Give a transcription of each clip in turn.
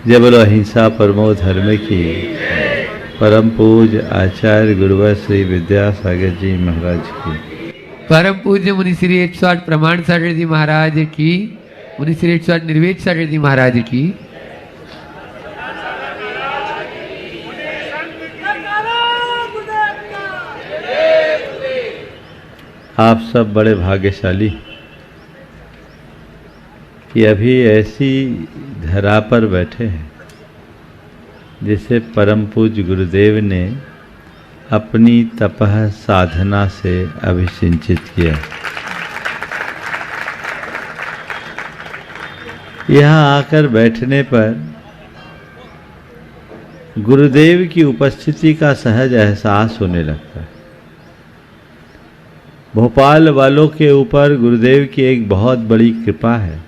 जय बोलो अहिंसा परमो धर्म की। परम पूज्य आचार्य गुरुवर श्री विद्यासागर जी महाराज की। परम पूज्य मुनि श्री 108 प्रमाण सागर जी महाराज की। मुनि श्री 108 निर्वेद सागर जी महाराज की। आप सब बड़े भाग्यशाली कि अभी ऐसी धरा पर बैठे हैं जिसे परम पूज्य गुरुदेव ने अपनी तपः साधना से अभिसिंचित किया। यहाँ आकर बैठने पर गुरुदेव की उपस्थिति का सहज एहसास होने लगता है। भोपाल वालों के ऊपर गुरुदेव की एक बहुत बड़ी कृपा है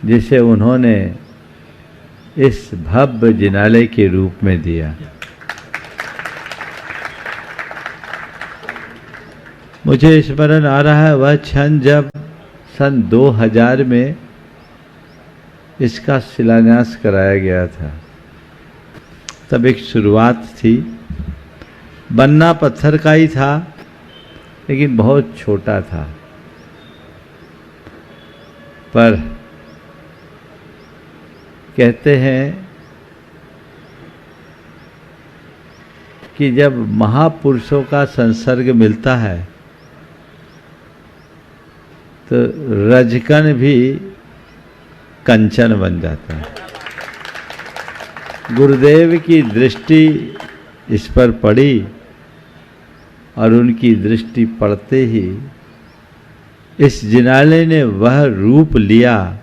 जिसे उन्होंने इस भव्य जिनालय के रूप में दिया। मुझे स्मरण आ रहा है वह क्षण जब सन 2000 में इसका शिलान्यास कराया गया था। तब एक शुरुआत थी, बनना पत्थर का ही था लेकिन बहुत छोटा था। पर कहते हैं कि जब महापुरुषों का संसर्ग मिलता है तो रजकन भी कंचन बन जाता है। गुरुदेव की दृष्टि इस पर पड़ी और उनकी दृष्टि पड़ते ही इस जिनालय ने वह रूप लिया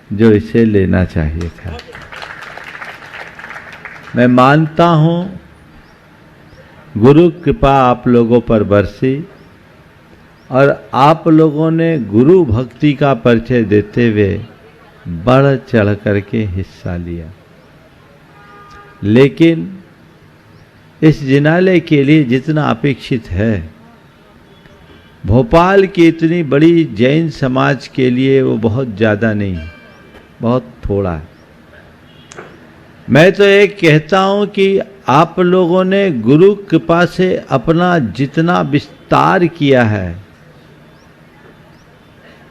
जो इसे लेना चाहिए था। मैं मानता हूं गुरु कृपा आप लोगों पर बरसी और आप लोगों ने गुरु भक्ति का परिचय देते हुए बढ़ चढ़ करके हिस्सा लिया। लेकिन इस जिनालय के लिए जितना अपेक्षित है भोपाल की इतनी बड़ी जैन समाज के लिए वो बहुत ज़्यादा नहीं, बहुत थोड़ा है। मैं तो एक कहता हूं कि आप लोगों ने गुरु कृपा से अपना जितना विस्तार किया है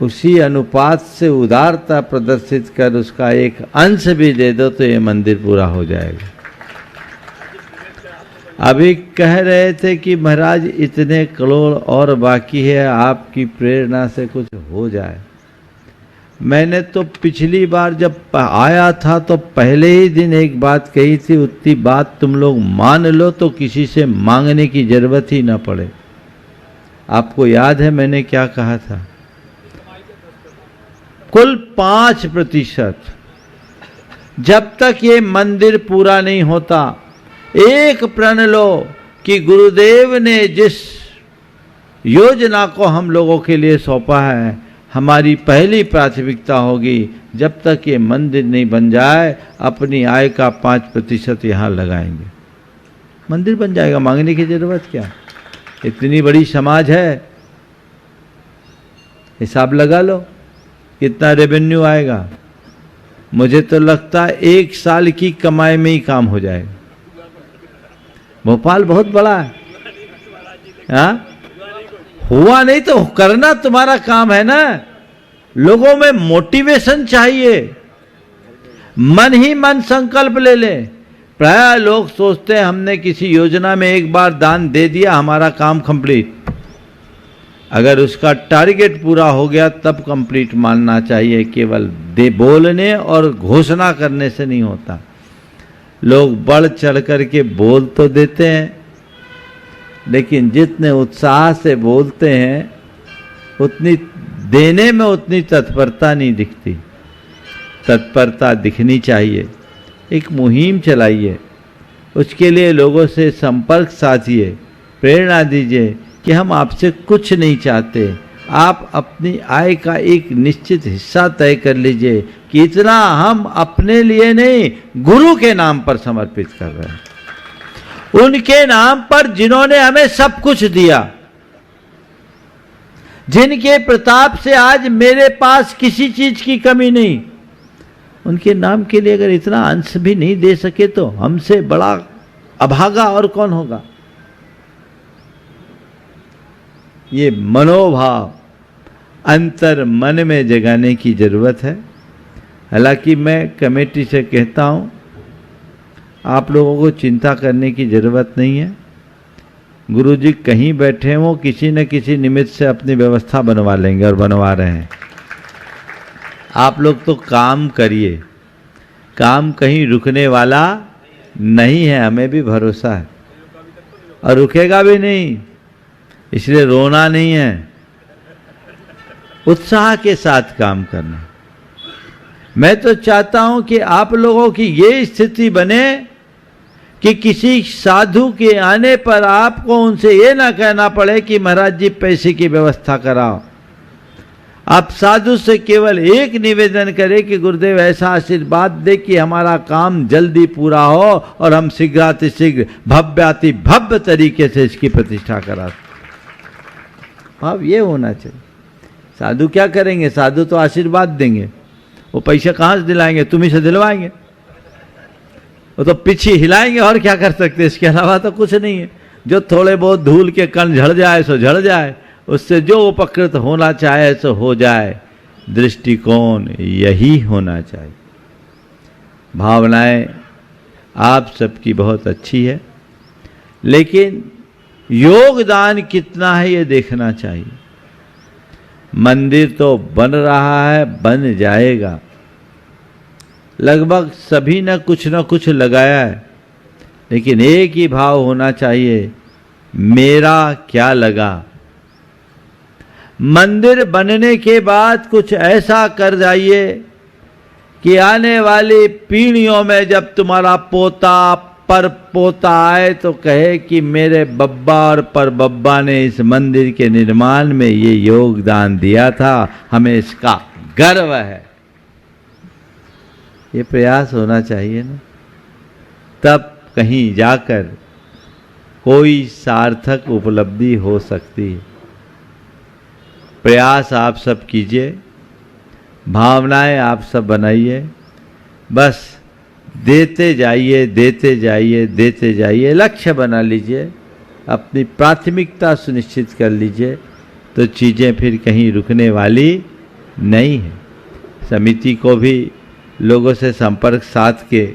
उसी अनुपात से उदारता प्रदर्शित कर उसका एक अंश भी दे दो तो ये मंदिर पूरा हो जाएगा। अभी कह रहे थे कि महाराज इतने करोड़ और बाकी है, आपकी प्रेरणा से कुछ हो जाए। मैंने तो पिछली बार जब आया था तो पहले ही दिन एक बात कही थी, उतनी बात तुम लोग मान लो तो किसी से मांगने की जरूरत ही ना पड़े। आपको याद है मैंने क्या कहा था? कुल 5%। जब तक ये मंदिर पूरा नहीं होता एक प्रण लो कि गुरुदेव ने जिस योजना को हम लोगों के लिए सौंपा है हमारी पहली प्राथमिकता होगी जब तक ये मंदिर नहीं बन जाए अपनी आय का 5% यहाँ लगाएंगे। मंदिर बन जाएगा, मांगने की जरूरत क्या। इतनी बड़ी समाज है, हिसाब लगा लो कितना रेवेन्यू आएगा। मुझे तो लगता है 1 साल की कमाई में ही काम हो जाएगा। भोपाल बहुत बड़ा है, हाँ? हुआ नहीं तो करना तुम्हारा काम है ना। लोगों में मोटिवेशन चाहिए, मन ही मन संकल्प ले ले। प्राय लोग सोचते हैं हमने किसी योजना में एक बार दान दे दिया हमारा काम कंप्लीट। अगर उसका टारगेट पूरा हो गया तब कंप्लीट मानना चाहिए। केवल बोलने और घोषणा करने से नहीं होता। लोग बढ़ चढ़ करके बोल तो देते हैं लेकिन जितने उत्साह से बोलते हैं उतनी देने में उतनी तत्परता नहीं दिखती। तत्परता दिखनी चाहिए। एक मुहिम चलाइए, उसके लिए लोगों से संपर्क साधिए, प्रेरणा दीजिए कि हम आपसे कुछ नहीं चाहते। आप अपनी आय का एक निश्चित हिस्सा तय कर लीजिए कि इतना हम अपने लिए नहीं गुरु के नाम पर समर्पित कर रहे हैं, उनके नाम पर जिन्होंने हमें सब कुछ दिया, जिनके प्रताप से आज मेरे पास किसी चीज की कमी नहीं। उनके नाम के लिए अगर इतना अंश भी नहीं दे सके तो हमसे बड़ा अभागा और कौन होगा। ये मनोभाव अंतर मन में जगाने की जरूरत है। हालांकि मैं कमेटी से कहता हूं, आप लोगों को चिंता करने की जरूरत नहीं है। गुरुजी कहीं बैठे हो, किसी न किसी निमित्त से अपनी व्यवस्था बनवा लेंगे और बनवा रहे हैं। आप लोग तो काम करिए, काम कहीं रुकने वाला नहीं है, हमें भी भरोसा है, और रुकेगा भी नहीं। इसलिए रोना नहीं है, उत्साह के साथ काम करना। मैं तो चाहता हूं कि आप लोगों की ये स्थिति बने कि किसी साधु के आने पर आपको उनसे ये ना कहना पड़े कि महाराज जी पैसे की व्यवस्था कराओ। आप साधु से केवल एक निवेदन करें कि गुरुदेव ऐसा आशीर्वाद दे कि हमारा काम जल्दी पूरा हो और हम शीघ्रातिशीघ्र भव्याति भव्य तरीके से इसकी प्रतिष्ठा करा। अब ये होना चाहिए। साधु क्या करेंगे? साधु तो आशीर्वाद देंगे, वो पैसे कहाँ से दिलाएंगे? तुम ही से दिलवाएंगे। वो तो पीछे हिलाएंगे और क्या कर सकते, इसके अलावा तो कुछ नहीं है। जो थोड़े बहुत धूल के कण झड़ जाए सो झड़ जाए, उससे जो उपकृत होना चाहे सो हो जाए। दृष्टिकोण यही होना चाहिए। भावनाएं आप सबकी बहुत अच्छी है, लेकिन योगदान कितना है ये देखना चाहिए। मंदिर तो बन रहा है, बन जाएगा। लगभग सभी ने कुछ न कुछ लगाया है, लेकिन एक ही भाव होना चाहिए, मेरा क्या लगा। मंदिर बनने के बाद कुछ ऐसा कर जाइए कि आने वाली पीढ़ियों में जब तुम्हारा पोता पर पोता आए तो कहे कि मेरे बब्बा और पर बब्बा ने इस मंदिर के निर्माण में ये योगदान दिया था, हमें इसका गर्व है। ये प्रयास होना चाहिए ना, तब कहीं जाकर कोई सार्थक उपलब्धि हो सकती है। प्रयास आप सब कीजिए, भावनाएं आप सब बनाइए, बस देते जाइए, देते जाइए, देते जाइए। लक्ष्य बना लीजिए, अपनी प्राथमिकता सुनिश्चित कर लीजिए, तो चीज़ें फिर कहीं रुकने वाली नहीं है। समिति को भी लोगों से संपर्क साध के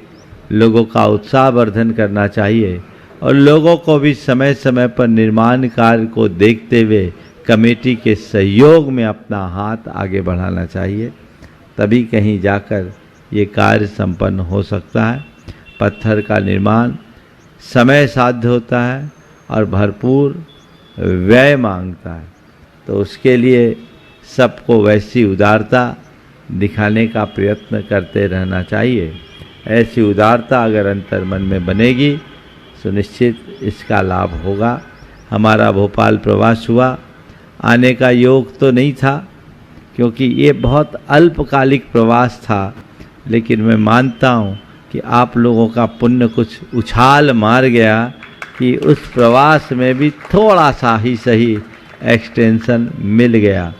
लोगों का उत्साह वर्धन करना चाहिए, और लोगों को भी समय समय पर निर्माण कार्य को देखते हुए कमेटी के सहयोग में अपना हाथ आगे बढ़ाना चाहिए। तभी कहीं जाकर ये कार्य संपन्न हो सकता है। पत्थर का निर्माण समय साध्य होता है और भरपूर व्यय मांगता है, तो उसके लिए सबको वैसी उदारता दिखाने का प्रयत्न करते रहना चाहिए। ऐसी उदारता अगर अंतर मन में बनेगी, सुनिश्चित इसका लाभ होगा। हमारा भोपाल प्रवास हुआ, आने का योग तो नहीं था क्योंकि ये बहुत अल्पकालिक प्रवास था, लेकिन मैं मानता हूँ कि आप लोगों का पुण्य कुछ उछाल मार गया कि उस प्रवास में भी थोड़ा सा ही सही एक्सटेंशन मिल गया।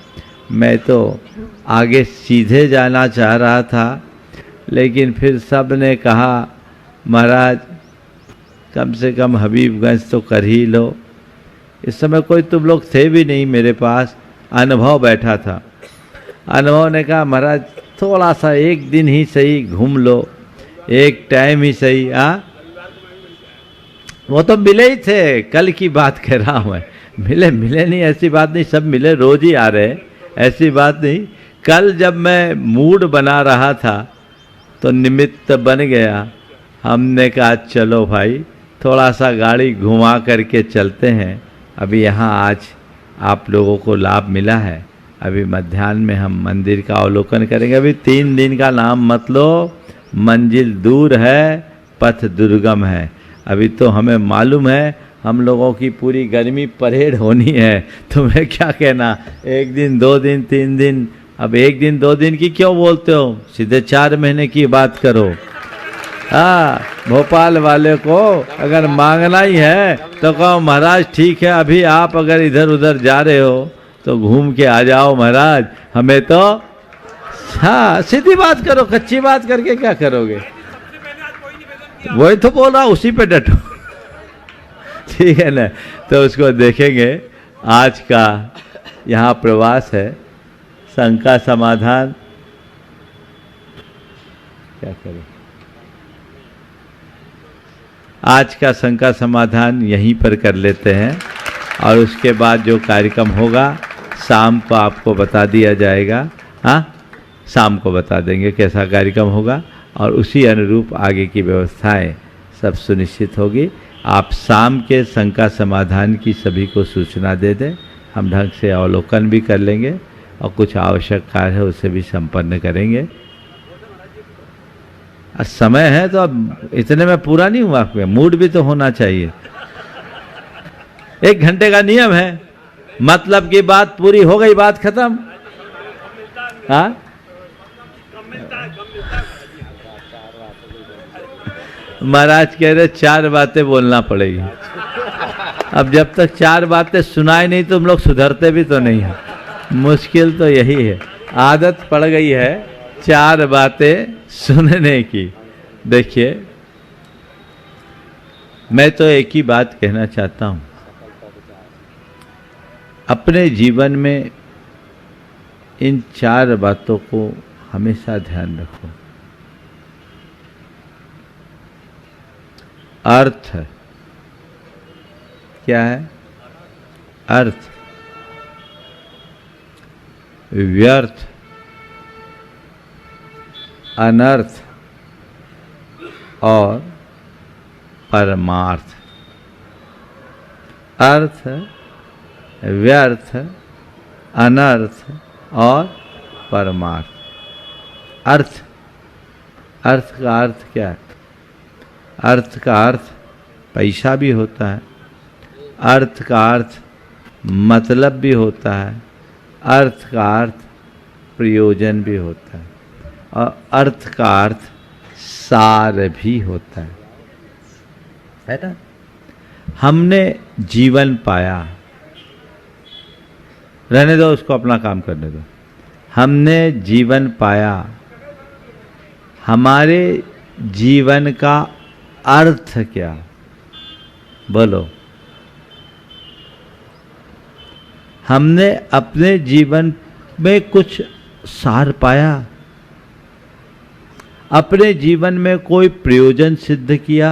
मैं तो आगे सीधे जाना चाह रहा था, लेकिन फिर सब ने कहा महाराज कम से कम हबीबगंज तो कर ही लो। इस समय कोई तुम लोग थे भी नहीं मेरे पास, अनुभव बैठा था। अनुभव ने कहा महाराज थोड़ा सा एक दिन ही सही घूम लो, एक टाइम ही सही। वो तो मिले ही थे, कल की बात कह रहा हूँ मैं। मिले नहीं ऐसी बात नहीं, सब मिले, रोज ही आ रहे, ऐसी बात नहीं। कल जब मैं मूड बना रहा था तो निमित्त बन गया। हमने कहा चलो भाई थोड़ा सा गाड़ी घुमा करके चलते हैं। अभी यहाँ आज आप लोगों को लाभ मिला है, अभी मध्याह्न में हम मंदिर का अवलोकन करेंगे। अभी 3 दिन का नाम मत लो, मंजिल दूर है, पथ दुर्गम है। अभी तो हमें मालूम है हम लोगों की पूरी गर्मी परेड होनी है। तुम्हें क्या कहना, 1 दिन 2 दिन 3 दिन, अब 1 दिन 2 दिन की क्यों बोलते हो, सीधे 4 महीने की बात करो। हाँ, भोपाल वाले को अगर मांगना ही है तो कहो महाराज ठीक है, अभी आप अगर इधर उधर जा रहे हो तो घूम के आ जाओ महाराज, हमें तो हाँ, सीधी बात करो, कच्ची बात करके क्या करोगे? वही तो बोल रहा, उसी पे डटो। ठीक है ना? तो उसको देखेंगे। आज का यहाँ प्रवास है, शंका समाधान क्या करें? आज का शंका समाधान यहीं पर कर लेते हैं, और उसके बाद जो कार्यक्रम होगा शाम को आपको बता दिया जाएगा। हाँ, शाम को बता देंगे कैसा कार्यक्रम होगा, और उसी अनुरूप आगे की व्यवस्थाएं सब सुनिश्चित होगी। आप शाम के शंका समाधान की सभी को सूचना दे दें, हम ढंग से अवलोकन भी कर लेंगे और कुछ आवश्यक कार्य है उसे भी संपन्न करेंगे। समय है तो अब इतने में पूरा नहीं हुआ, मूड भी तो होना चाहिए। 1 घंटे का नियम है, मतलब की बात पूरी हो गई, बात खत्म। हाँ, महाराज कह रहे 4 बातें बोलना पड़ेगी। अब जब तक 4 बातें सुनाई नहीं तो तुम लोग सुधरते भी तो नहीं है। मुश्किल तो यही है, आदत पड़ गई है 4 बातें सुनने की। देखिए, मैं तो एक ही बात कहना चाहता हूं, अपने जीवन में इन 4 बातों को हमेशा ध्यान रखो। अर्थ क्या है? अर्थ, व्यर्थ, अनर्थ और परमार्थ। अर्थ, व्यर्थ, अनर्थ और परमार्थ। अर्थ, अर्थ का अर्थ क्या है? अर्थ का अर्थ पैसा भी होता है, अर्थ का अर्थ मतलब भी होता है, अर्थ का अर्थ प्रयोजन भी होता है, और अर्थ का अर्थ सार भी होता है ना? हमने जीवन पाया, रहने दो उसको, अपना काम करने दो। हमने जीवन पाया, हमारे जीवन का अर्थ क्या? बोलो। हमने अपने जीवन में कुछ सार पाया, अपने जीवन में कोई प्रयोजन सिद्ध किया,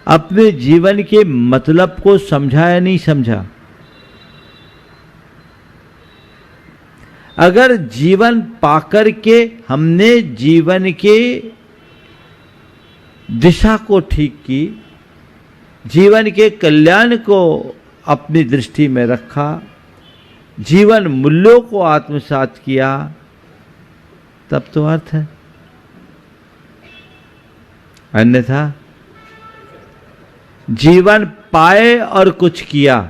अपने जीवन के मतलब को समझा या नहीं समझा? अगर जीवन पाकर के हमने जीवन के दिशा को ठीक की, जीवन के कल्याण को अपनी दृष्टि में रखा, जीवन मूल्यों को आत्मसात किया, तब तो अर्थ है। अन्यथा जीवन पाए और कुछ किया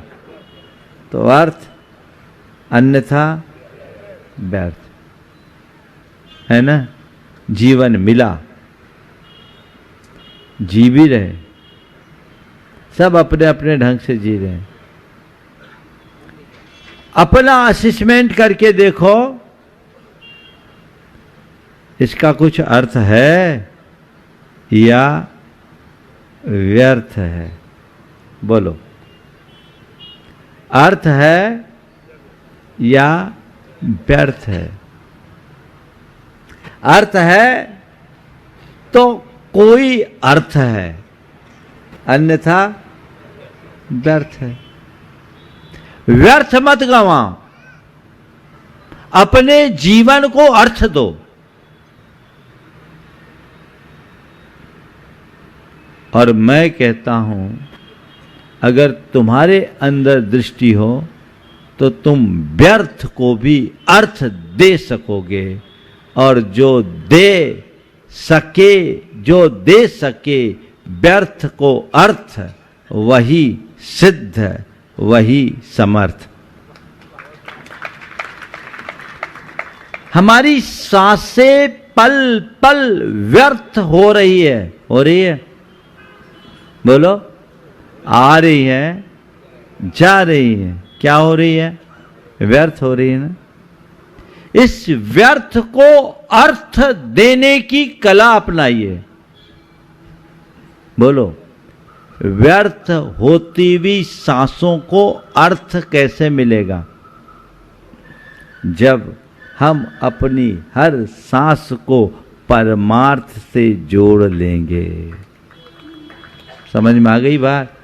तो अर्थ, अन्यथा व्यर्थ है ना? जीवन मिला, जी भी रहे, सब अपने अपने ढंग से जी रहे हैं। अपना असेसमेंट करके देखो, इसका कुछ अर्थ है या व्यर्थ है? बोलो, अर्थ है या व्यर्थ है? अर्थ है तो कोई अर्थ है, अन्यथा व्यर्थ है। व्यर्थ मत गंवाओ, अपने जीवन को अर्थ दो। और मैं कहता हूं, अगर तुम्हारे अंदर दृष्टि हो तो तुम व्यर्थ को भी अर्थ दे सकोगे, और जो दे सके व्यर्थ को अर्थ, वही सिद्ध, वही समर्थ। हमारी सांसें पल पल व्यर्थ हो रही है, बोलो, आ रही है, जा रही है, क्या हो रही है? व्यर्थ हो रही है ना? इस व्यर्थ को अर्थ देने की कला अपनाइए। बोलो, व्यर्थ होती हुई सांसों को अर्थ कैसे मिलेगा? जब हम अपनी हर सांस को परमार्थ से जोड़ लेंगे। समझ में आ गई बात?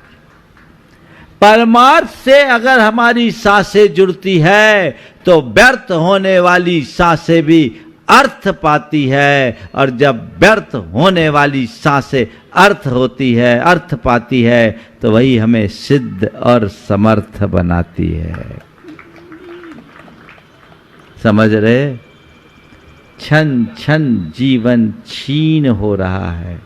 परमार्थ से अगर हमारी सांसें जुड़ती है तो व्यर्थ होने वाली सांसें भी अर्थ पाती है, और जब व्यर्थ होने वाली सांसें अर्थ होती है, अर्थ पाती है, तो वही हमें सिद्ध और समर्थ बनाती है। समझ रहे? क्षण क्षण जीवन छीन हो रहा है,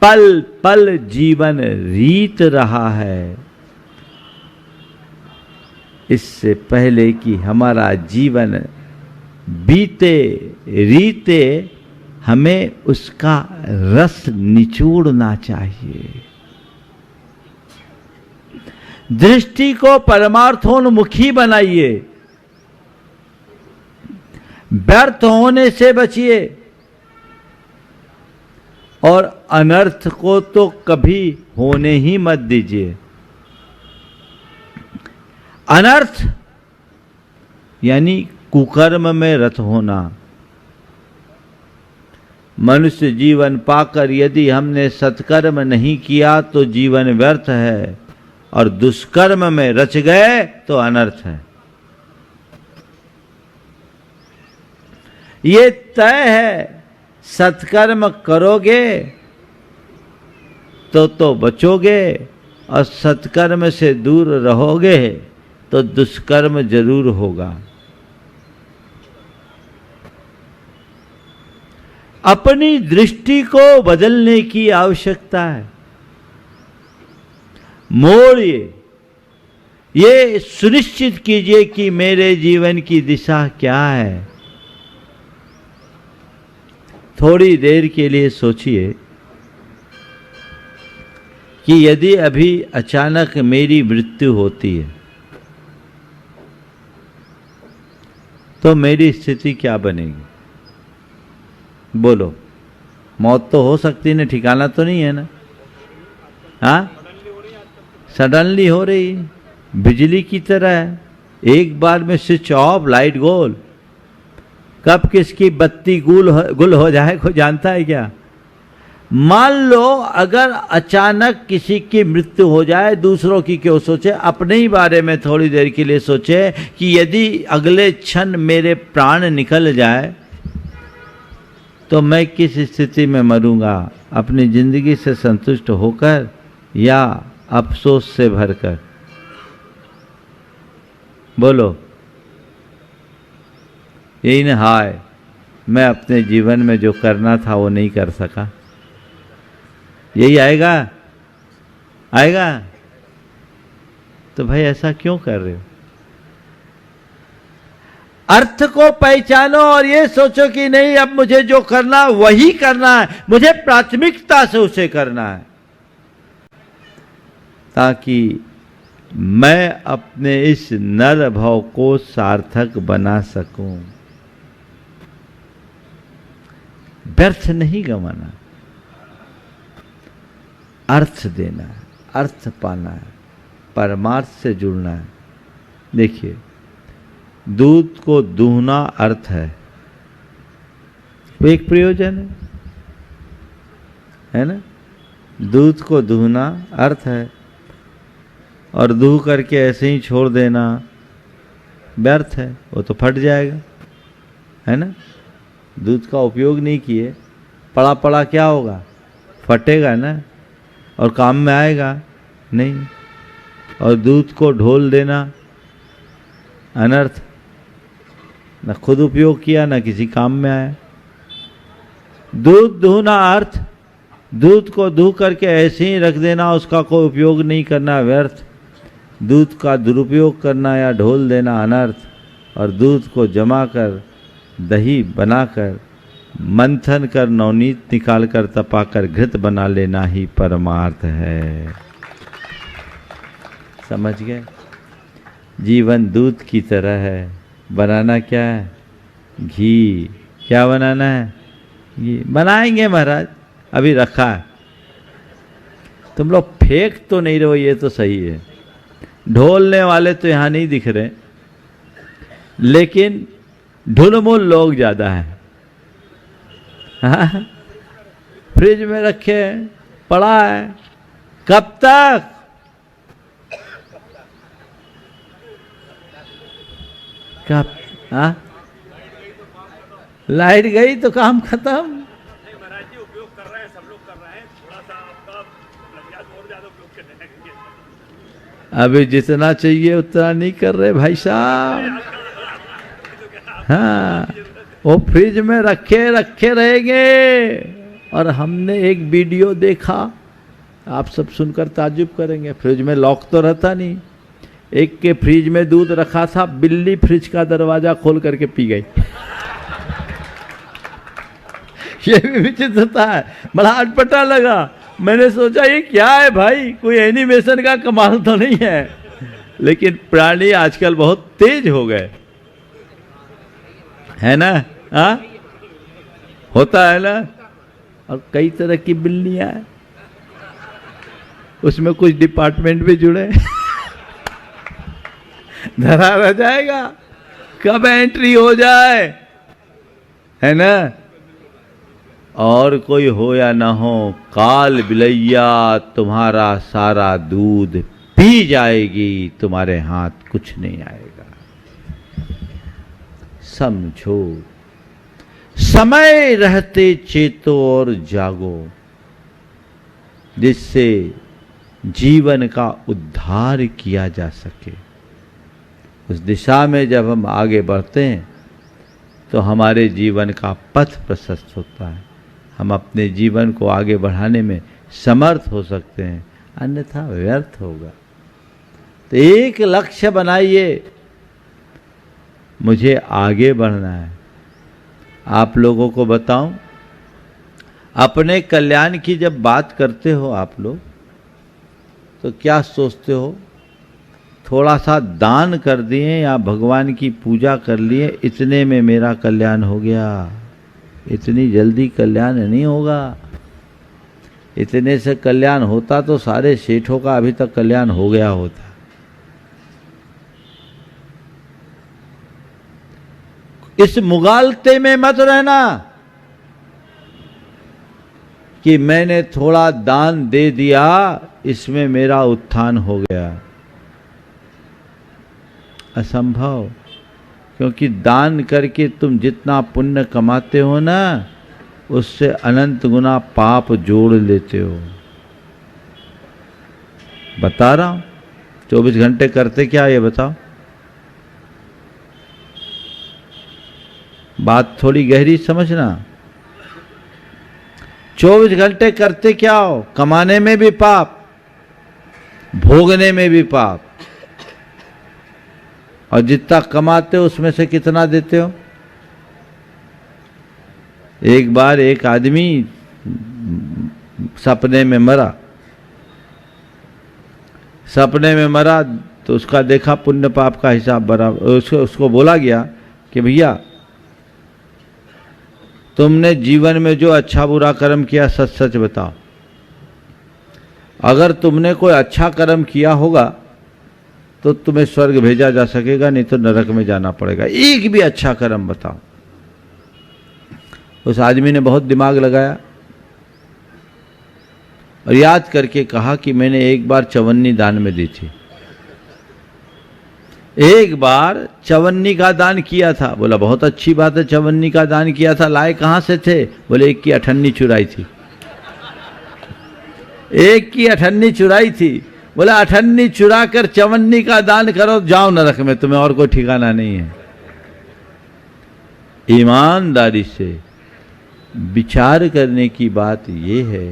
पल पल जीवन रीत रहा है। इससे पहले कि हमारा जीवन बीते रीते, हमें उसका रस निचोड़ना चाहिए। दृष्टि को परमार्थोन्मुखी बनाइए, व्यर्थ होने से बचिए, और अनर्थ को तो कभी होने ही मत दीजिए। अनर्थ यानी कुकर्म में रत होना। मनुष्य जीवन पाकर यदि हमने सत्कर्म नहीं किया तो जीवन व्यर्थ है, और दुष्कर्म में रच गए तो अनर्थ है। ये तय है, सत्कर्म करोगे तो बचोगे, और सत्कर्म से दूर रहोगे तो दुष्कर्म जरूर होगा। अपनी दृष्टि को बदलने की आवश्यकता है। मोड़िए, ये सुनिश्चित कीजिए कि मेरे जीवन की दिशा क्या है। थोड़ी देर के लिए सोचिए कि यदि अभी अचानक मेरी मृत्यु होती है तो मेरी स्थिति क्या बनेगी? बोलो, मौत तो हो सकती है, ठिकाना तो नहीं है ना? हाँ, सडनली हो रही, बिजली की तरह है, एक बार में स्विच ऑफ, लाइट गोल। कब किसकी बत्ती गुल हो जाए कोई जानता है क्या? मान लो अगर अचानक किसी की मृत्यु हो जाए, दूसरों की क्यों सोचे, अपने ही बारे में थोड़ी देर के लिए सोचे कि यदि अगले क्षण मेरे प्राण निकल जाए तो मैं किस स्थिति में मरूंगा, अपनी जिंदगी से संतुष्ट होकर या अफसोस से भरकर? बोलो, यही न, हाय मैं अपने जीवन में जो करना था वो नहीं कर सका, यही आएगा? आएगा? तो भाई ऐसा क्यों कर रहे हो? अर्थ को पहचानो और ये सोचो कि नहीं, अब मुझे जो करना वही करना है, मुझे प्राथमिकता से उसे करना है, ताकि मैं अपने इस नर भव को सार्थक बना सकूं। व्यर्थ नहीं गंवाना, अर्थ देना है, अर्थ पाना है, परमार्थ से जुड़ना है। देखिए, दूध को दूहना अर्थ है, वो एक प्रयोजन है ना? दूध को दूहना अर्थ है, और दूह करके ऐसे ही छोड़ देना व्यर्थ है, वो तो फट जाएगा, है ना? दूध का उपयोग नहीं किए, पड़ा पड़ा क्या होगा? फटेगा ना, और काम में आएगा नहीं। और दूध को ढोल देना अनर्थ, न खुद उपयोग किया न किसी काम में आया। दूध दूहना अर्थ, दूध को दूह करके ऐसे ही रख देना, उसका कोई उपयोग नहीं करना व्यर्थ। दूध का दुरुपयोग करना या ढोल देना अनर्थ, और दूध को जमा कर दही बनाकर मंथन कर नवनीत निकाल कर तपाकर घृत बना लेना ही परमार्थ है। समझ गए? जीवन दूध की तरह है, बनाना क्या है? घी। क्या बनाना है? घी बनाएंगे महाराज, अभी रखा है। तुम लोग फेंक तो नहीं रहो, ये तो सही है। ढोलने वाले तो यहां नहीं दिख रहे, लेकिन ढुलमुल लोग ज्यादा है। हाँ? फ्रिज में रखे पड़ा है, कब तक? कब? हाँ, लाइट गई तो काम खत्म। महाराज जी उपयोग कर रहे हैं, सब लोग कर रहे हैं, थोड़ा सा आपका लग जाए तो और ज्यादा उपयोग करने लगेंगे। अभी जितना चाहिए उतना नहीं कर रहे भाई साहब। हाँ, वो फ्रिज में रखे रखे रहेंगे। और हमने एक वीडियो देखा, आप सब सुनकर ताज्जुब करेंगे। फ्रिज में लॉक तो रहता नहीं, एक के फ्रिज में दूध रखा था, बिल्ली फ्रिज का दरवाजा खोल करके पी गई। ये भी विचित्रता है, बड़ा अटपटा लगा। मैंने सोचा ये क्या है भाई, कोई एनिमेशन का कमाल तो नहीं है। लेकिन प्राणी आजकल बहुत तेज हो गए, है ना? हाँ, होता है ना। और कई तरह की बिल्लियां हैं, उसमें कुछ डिपार्टमेंट भी जुड़े। धरा रह जाएगा, कब एंट्री हो जाए, है ना? और कोई हो या ना हो, काल बिलैया तुम्हारा सारा दूध पी जाएगी, तुम्हारे हाथ कुछ नहीं आएगा। समझो, समय रहते चेतो और जागो, जिससे जीवन का उद्धार किया जा सके। उस दिशा में जब हम आगे बढ़ते हैं तो हमारे जीवन का पथ प्रशस्त होता है, हम अपने जीवन को आगे बढ़ाने में समर्थ हो सकते हैं, अन्यथा व्यर्थ होगा। तो एक लक्ष्य बनाइए, मुझे आगे बढ़ना है। आप लोगों को बताऊं, अपने कल्याण की जब बात करते हो आप लोग, तो क्या सोचते हो? थोड़ा सा दान कर दिए या भगवान की पूजा कर लिए, इतने में मेरा कल्याण हो गया। इतनी जल्दी कल्याण नहीं होगा। इतने से कल्याण होता तो सारे सेठों का अभी तक कल्याण हो गया होता। इस मुगालते में मत रहना कि मैंने थोड़ा दान दे दिया, इसमें मेरा उत्थान हो गया। असंभव, क्योंकि दान करके तुम जितना पुण्य कमाते हो ना, उससे अनंत गुना पाप जोड़ लेते हो। बता रहा हूं, 24 घंटे करते क्या ये बताओ? बात थोड़ी गहरी समझना। 24 घंटे करते क्या हो? कमाने में भी पाप, भोगने में भी पाप। और जितना कमाते हो उसमें से कितना देते हो? एक बार एक आदमी सपने में मरा। सपने में मरा तो उसका देखा पुण्य पाप का हिसाब बराबर। उसको बोला गया कि भैया, तुमने जीवन में जो अच्छा बुरा कर्म किया सच सच बताओ। अगर तुमने कोई अच्छा कर्म किया होगा तो तुम्हें स्वर्ग भेजा जा सकेगा, नहीं तो नरक में जाना पड़ेगा। एक भी अच्छा कर्म बताओ। उस आदमी ने बहुत दिमाग लगाया और याद करके कहा कि मैंने एक बार चवन्नी दान में दी थी। एक बार चवन्नी का दान किया था। बोला बहुत अच्छी बात है, चवन्नी का दान किया था। लाए कहां से थे? बोले एक की अठन्नी चुराई थी। एक की अठन्नी चुराई थी। बोला अठन्नी चुरा कर चवन्नी का दान करो, जाओ नरक में, तुम्हें और कोई ठिकाना नहीं है। ईमानदारी से विचार करने की बात यह है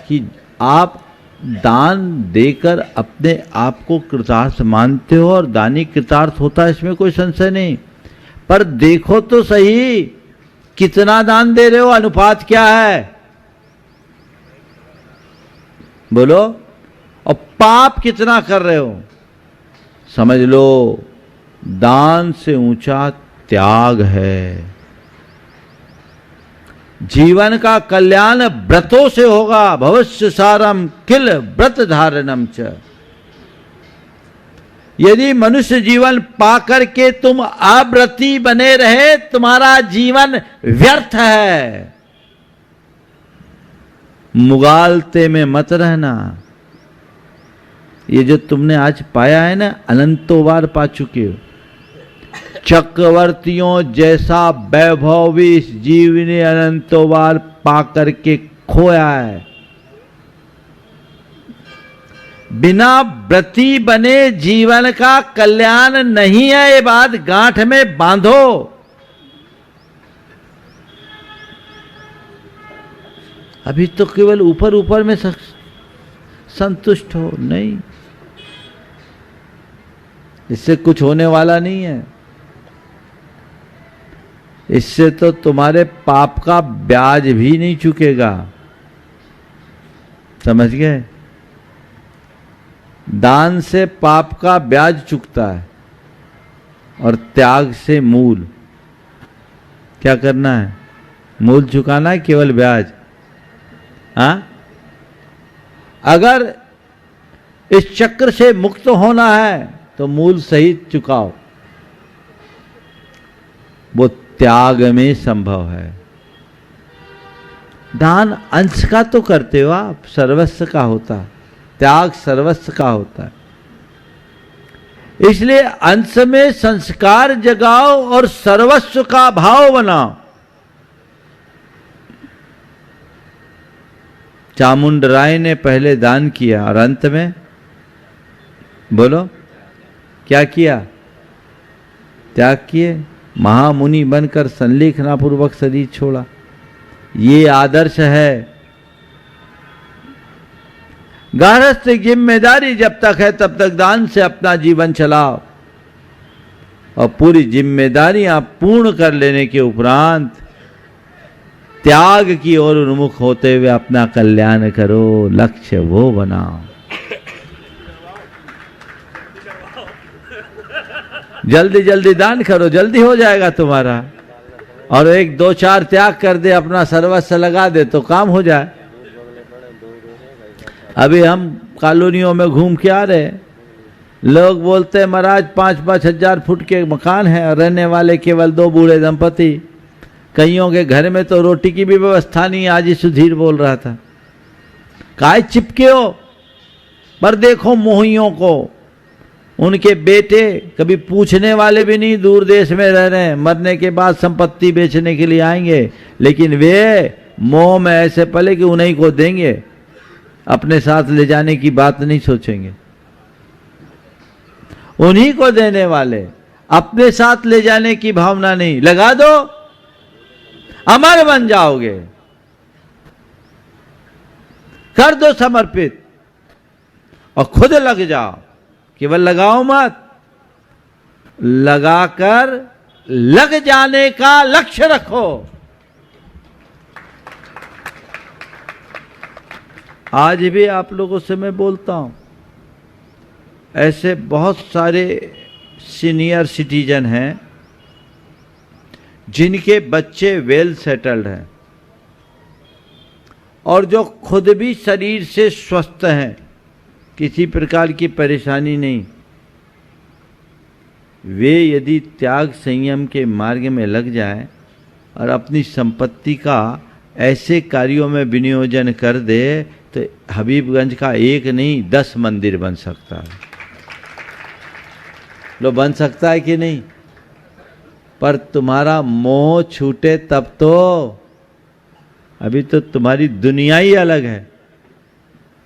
कि आप दान देकर अपने आप को कृतार्थ मानते हो और दानी कृतार्थ होता है, इसमें कोई संशय नहीं। पर देखो तो सही कितना दान दे रहे हो, अनुपात क्या है? बोलो। और पाप कितना कर रहे हो? समझ लो दान से ऊंचा त्याग है। जीवन का कल्याण व्रतों से होगा। भविष्य सारम किल व्रत धारणम च। यदि मनुष्य जीवन पाकर के तुम अव्रती बने रहे, तुम्हारा जीवन व्यर्थ है। मुगालते में मत रहना। ये जो तुमने आज पाया है ना, अनंतों बार पा चुके हो। चक्रवर्तियों जैसा वैभव भी इस जीव ने अनंतों बार पा करके खोया है। बिना व्रती बने जीवन का कल्याण नहीं है। ये बात गांठ में बांधो। अभी तो केवल ऊपर ऊपर में संतुष्ट हो, नहीं, इससे कुछ होने वाला नहीं है। इससे तो तुम्हारे पाप का ब्याज भी नहीं चुकेगा। समझ गए? दान से पाप का ब्याज चुकता है और त्याग से मूल। क्या करना है? मूल चुकाना है, केवल ब्याज। हाँ, अगर इस चक्र से मुक्त होना है तो मूल सहित चुकाओ। वो त्याग में संभव है। दान अंश का तो करते हो आप, सर्वस्व का होता है। त्याग सर्वस्व का होता है। इसलिए अंश में संस्कार जगाओ और सर्वस्व का भाव बनाओ। चामुंड राय ने पहले दान किया और अंत में बोलो क्या किया? त्याग किए। महामुनि बनकर संलेखना पूर्वक शरीर छोड़ा। ये आदर्श है। गारहस्थ जिम्मेदारी जब तक है तब तक दान से अपना जीवन चलाओ और पूरी जिम्मेदारियां पूर्ण कर लेने के उपरांत त्याग की ओर उन्मुख होते हुए अपना कल्याण करो। लक्ष्य वो बनाओ। जल्दी जल्दी दान करो, जल्दी हो जाएगा तुम्हारा। और एक दो चार त्याग कर दे, अपना सर्वस्व लगा दे तो काम हो जाए। अभी हम कॉलोनियों में घूम के आ रहे, लोग बोलते हैं महाराज 5-5 हजार फुट के मकान है और रहने वाले केवल 2 बूढ़े दंपति। कईयों के घर में तो रोटी की भी व्यवस्था नहीं। आज ही सुधीर बोल रहा था, काय चिपके हो? पर देखो मोहियों को, उनके बेटे कभी पूछने वाले भी नहीं, दूर देश में रह रहे हैं, मरने के बाद संपत्ति बेचने के लिए आएंगे, लेकिन वे मोह में ऐसे पले कि उन्हीं को देंगे, अपने साथ ले जाने की बात नहीं सोचेंगे। उन्हीं को देने वाले, अपने साथ ले जाने की भावना नहीं। लगा दो, अमर बन जाओगे। कर दो समर्पित और खुद लग जाओ। केवल लगाओ मत, लगाकर लग जाने का लक्ष्य रखो। आज भी आप लोगों से मैं बोलता हूं, ऐसे बहुत सारे सीनियर सिटीजन हैं जिनके बच्चे वेल सेटल्ड हैं और जो खुद भी शरीर से स्वस्थ हैं, किसी प्रकार की परेशानी नहीं। वे यदि त्याग संयम के मार्ग में लग जाएं और अपनी संपत्ति का ऐसे कार्यों में विनियोजन कर दे तो हबीबगंज का 1 नहीं 10 मंदिर बन सकता है। लो, बन सकता है कि नहीं? पर तुम्हारा मोह छूटे तब तो। अभी तो तुम्हारी दुनिया ही अलग है।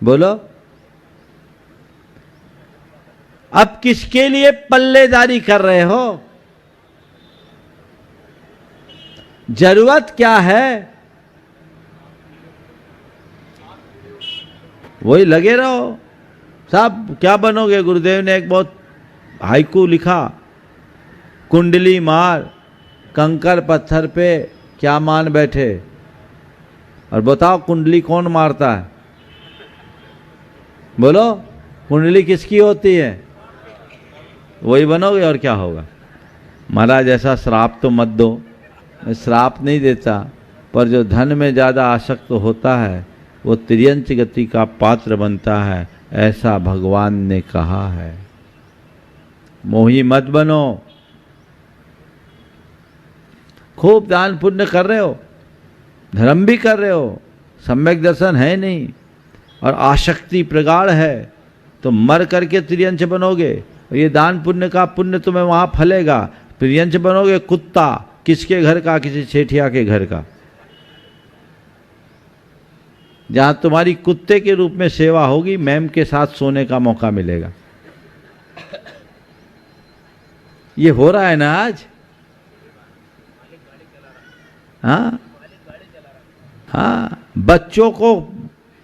बोलो, अब किसके लिए पल्लेदारी कर रहे हो? जरूरत क्या है? वही लगे रहो। साहब क्या बनोगे? गुरुदेव ने एक बहुत हाइकू लिखा, कुंडली मार, कंकर पत्थर पे क्या मान बैठे। और बताओ कुंडली कौन मारता है? बोलो, कुंडली किसकी होती है? वही बनोगे और क्या होगा। महाराज ऐसा श्राप तो मत दो, मैं श्राप नहीं देता, पर जो धन में ज़्यादा आसक्त होता है वो तिर्यंच गति का पात्र बनता है, ऐसा भगवान ने कहा है। मोही मत बनो। खूब दान पुण्य कर रहे हो, धर्म भी कर रहे हो, सम्यक दर्शन है नहीं और आसक्ति प्रगाढ़ है, तो मर करके तिर्यंच बनोगे। ये दान पुण्य का पुण्य तुम्हें वहां फलेगा, तिर्यंच बनोगे कुत्ता। किसके घर का? किसी सेठिया के घर का, जहां तुम्हारी कुत्ते के रूप में सेवा होगी, मैम के साथ सोने का मौका मिलेगा। ये हो रहा है ना आज। हाँ हाँ, बच्चों को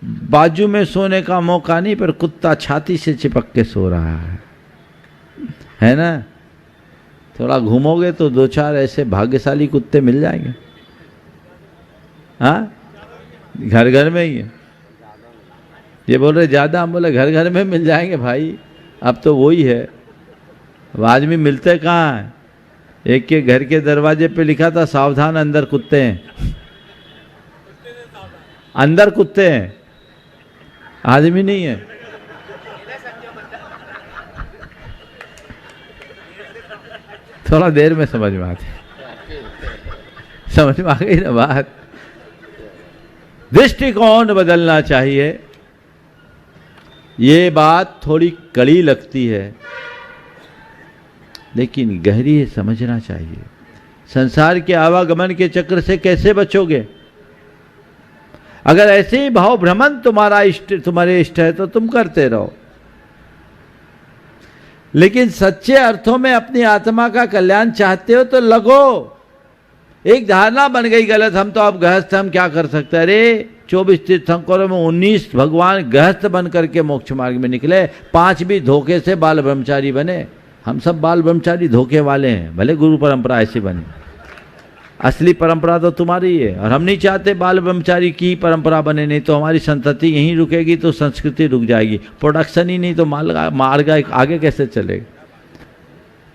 बाजू में सोने का मौका नहीं, पर कुत्ता छाती से चिपक के सो रहा है ना। थोड़ा घूमोगे तो दो चार ऐसे भाग्यशाली कुत्ते मिल जाएंगे। हाँ, घर घर में ही है। ये बोल रहे ज्यादा, हम बोले घर घर में मिल जाएंगे भाई, अब तो वही है। अब आदमी मिलते कहाँ हैं? एक के घर के दरवाजे पे लिखा था, सावधान अंदर कुत्ते हैं। अंदर कुत्ते हैं, आदमी नहीं है। थोड़ा देर में समझ में आती, समझ में आ गई ना बात। दृष्टिकोण बदलना चाहिए। ये बात थोड़ी कड़ी लगती है, लेकिन गहरी है, समझना चाहिए। संसार के आवागमन के चक्र से कैसे बचोगे? अगर ऐसे ही भाव भ्रमण तुम्हारे इष्ट है तो तुम करते रहो, लेकिन सच्चे अर्थों में अपनी आत्मा का कल्याण चाहते हो तो लगो। एक धारणा बन गई गलत, हम तो अब गृहस्थ, हम क्या कर सकते हैं। अरे 24 तीर्थंकरों में 19 भगवान गृहस्थ बन करके मोक्ष मार्ग में निकले, 5 भी धोखे से बाल ब्रह्मचारी बने। हम सब बाल ब्रह्मचारी धोखे वाले हैं, भले गुरु परंपरा ऐसी बनी, असली परंपरा तो तुम्हारी है। और हम नहीं चाहते बाल ब्रह्मचारी की परंपरा बने, नहीं तो हमारी संतति यहीं रुकेगी तो संस्कृति रुक जाएगी, प्रोडक्शन ही नहीं तो मार्ग आगे कैसे चलेगा।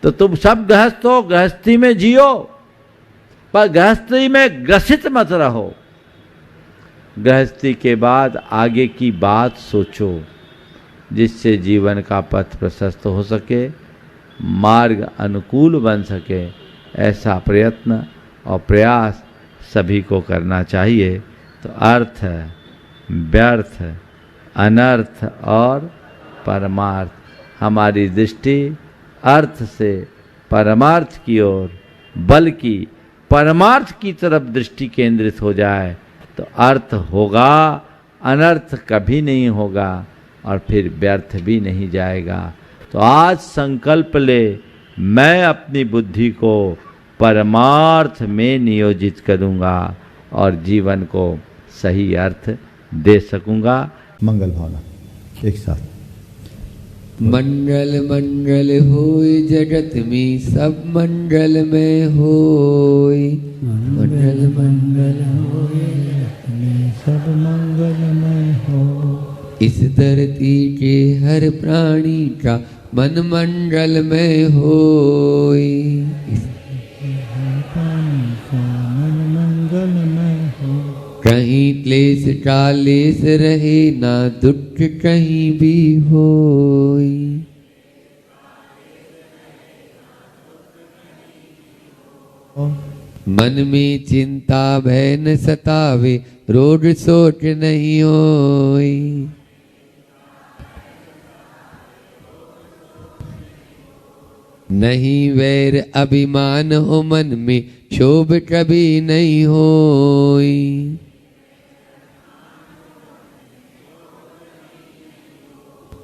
तो तुम सब गृहस्थ हो, गृहस्थी में जियो, पर गृहस्थी में ग्रसित मत रहो। गृहस्थी के बाद आगे की बात सोचो, जिससे जीवन का पथ प्रशस्त हो सके, मार्ग अनुकूल बन सके। ऐसा प्रयत्न और प्रयास सभी को करना चाहिए। तो अर्थ, व्यर्थ, अनर्थ और परमार्थ, हमारी दृष्टि अर्थ से परमार्थ की ओर, बल्कि परमार्थ की तरफ दृष्टि केंद्रित हो जाए तो अर्थ होगा, अनर्थ कभी नहीं होगा और फिर व्यर्थ भी नहीं जाएगा। तो आज संकल्प ले, मैं अपनी बुद्धि को परमार्थ में नियोजित करूंगा और जीवन को सही अर्थ दे सकूंगा। मंगल भावना एक साथ। मंगल मंगल होय जगत में सब मंगल में होय। मंगल मंगल होय जगत में सब मंगल में हो। इस धरती के हर प्राणी का मन मंगल में होय। कहीं क्लेश कालेश रहे ना दुख कहीं भी होय। मन में चिंता भय न सतावे, रोग सोच नहीं होय। नहीं वैर अभिमान हो मन में, क्षोभ कभी नहीं होय।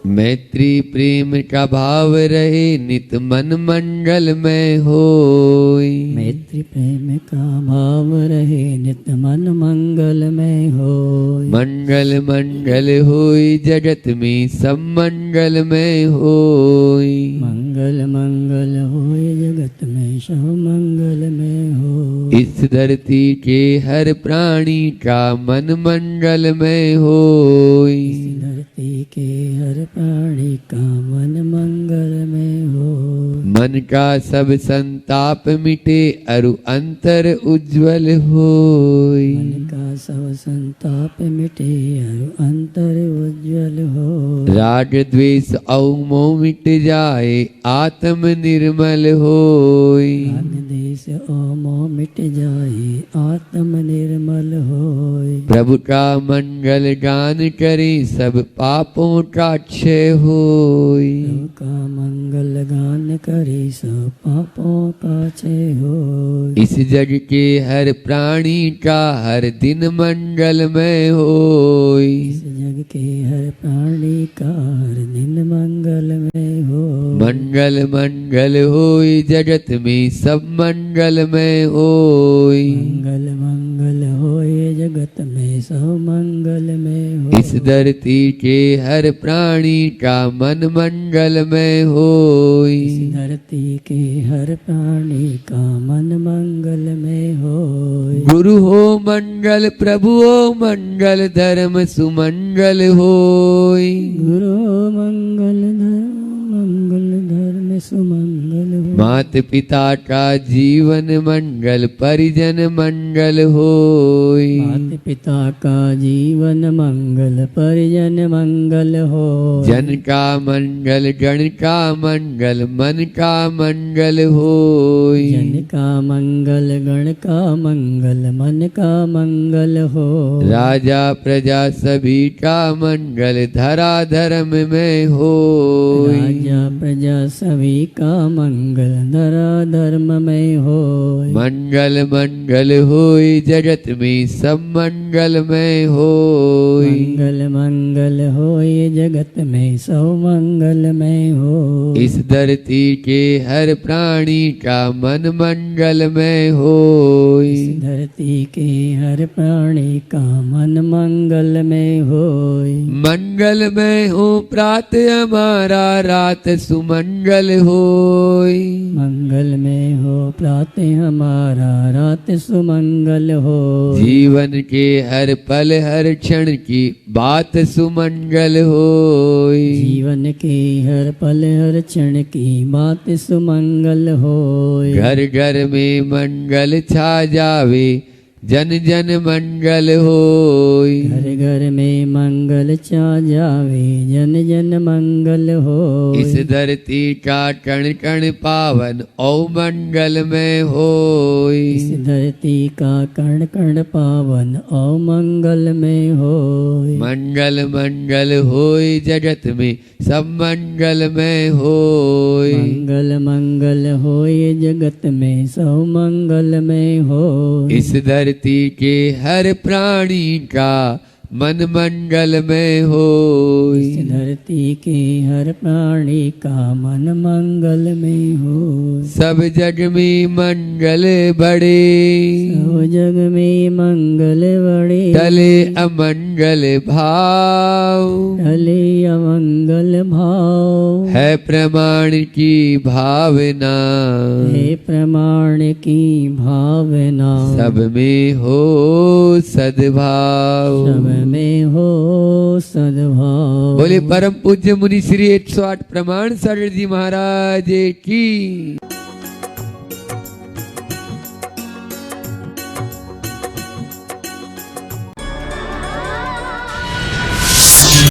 मैत्री प्रेम का भाव रहे नित मन मंगल में होय। मैत्री प्रेम का भाव रहे नित मन मंगल में होय। मंगल मंगल होय जगत में सब मंगल में होय। मंगल मंगल होय जगत में सब मंगल में होय। इस धरती के हर प्राणी का मन मंगल में होय। इस धरती के हर प्राणी का मन मंगल में होय। मन का सब संताप मिटे अरु अंतर उज्ज्वल होय। मन का सब संताप मिटे और अंतर उज्ज्वल हो। राग द्वेष और मोह मिट जाए आत्म निर्मल होय। राग देश और मोह मिट जाए आत्म निर्मल होय। प्रभु का मंगल गान करे सब पापों का क्षय होय। प्रभु का मंगल गान करे सब पापों का क्षय होय। इस जग के हर प्राणी का हर दिन मंगलमय होय। इस जग के हर प्राणी का हर दिन मंगलमय हो। मंगल मंगल होय जगत में सब मंगलमय होय। मंगल मंगल होय जगत में सब मंगलमय हो। इस धरती के हर प्राणी का मन मंगलमय होय। इस धरती के हर प्राणी का मन मंगलमय होय। गुरु हो मंगल प्रभु हो मंगल धर्म सुमंगल होय। गुरु मंगल धर्म सुमंगल हो। मात पिता का जीवन मंगल परिजन मंगल होय। माता पिता का जीवन मंगल परिजन मंगल हो। जन का मंगल गण का मंगल मन का मंगल होय। जन का मंगल गण का मंगल मन का मंगल हो। राजा प्रजा सभी का मंगल धरा धर्म में होय। राजा प्रजा सभी का मंगल धरा धर्म में हो। मंगल मंगल होय जगत में सब मंगलमय होय। मंगल मंगल होय जगत में सब मंगलमय हो। इस धरती के हर प्राणी का मन मंगलमय होय। इस धरती के हर प्राणी का मन मंगलमय होय। मंगलमय हो प्रात हमारा रात सुमंगल होय। मंगल में हो प्रातः हमारा रात सुमंगल हो। जीवन के हर पल हर क्षण की बात सुमंगल होय। जीवन के हर पल हर क्षण की बात सुमंगल होय। घर घर में मंगल छा जावे जन जन मंगल होय। घर घर में मंगल छा जावे जन जन मंगल होय। इस धरती का कण कण पावन औ मंगलमय होय। इस धरती का कण कण पावन और मंगलमय होय। मंगल मंगल होय जगत में सब मंगलमय होय। मंगल मंगल होय जगत में सब मंगलमय होय। इस धरती के हर प्राणी का मन मंगलमय होय। इस धरती के हर प्राणी का मन मंगलमय हो। सब जग में मंगल बड़े सब जग में मंगल बड़े टले अमंगल भाव टले अमंगल भाव है प्रमाण की भावना हे प्रमाण की भावना सब में हो सद्भाव। सब में हो सद्भाव। बोले परम पूज्य मुनि श्री 108 प्रमाण सागर जी महाराज की।